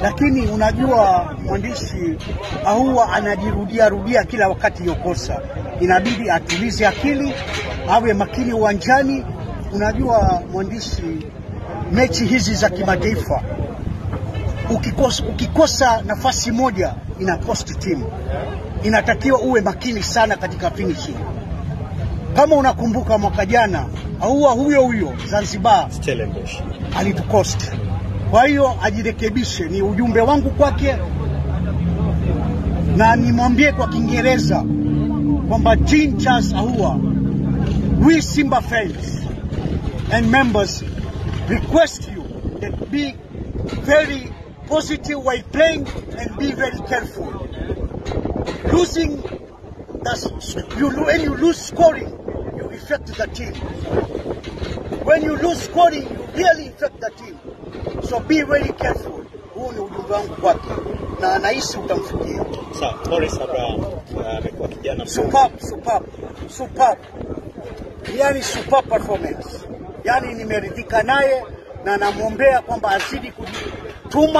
lakini unajua mwandishi huwa anajirudia kila wakati yokosa. Inabidi atulize akili, awe makini uwanjani. Unajua mwandishi, mechi hizi za kimataifa ukikosa nafasi moja ina cost team. Inatakiwa uwe makini sana katika finishing. Kama unakumbuka mwaka jana huyo Zanzibar Stellenbosch alitukost. Kwa hiyo ajirekebishe, ni ujumbe wangu kwake, na nimwambie kwa Kiingereza kwamba Jean Charles Ahoua, we Simba fans and members request you that be very positive while playing and be very careful. When you lose scoring, you affect the team. When you lose scoring, you really affect the team. So be very careful. Huu ni ujumbe wangu kwake, na anahisi utamfikia. Sawa, Morris Abraham amekuwa kijana superb. Yani superb performance. Yani nimeridhika naye na namwombea kwamba azidi kujituma.